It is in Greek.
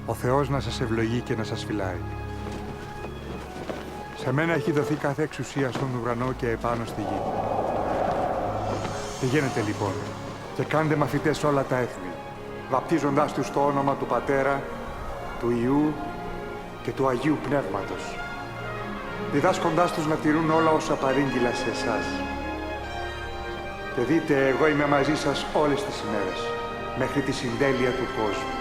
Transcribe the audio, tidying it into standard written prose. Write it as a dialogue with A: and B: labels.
A: Ο Θεός να σας ευλογεί και να σας φυλάει. Σε μένα έχει δοθεί κάθε εξουσία στον ουρανό και επάνω στη γη. Πηγαίνετε λοιπόν και κάντε μαθητές όλα τα έθνη, βαπτίζοντάς τους στο όνομα του Πατέρα, του Υιού και του Αγίου Πνεύματος, διδάσκοντάς τους να τηρούν όλα όσα παρήγγειλα σε εσάς. Και δείτε, εγώ είμαι μαζί σας όλες τις ημέρες, μέχρι τη συντέλεια του κόσμου.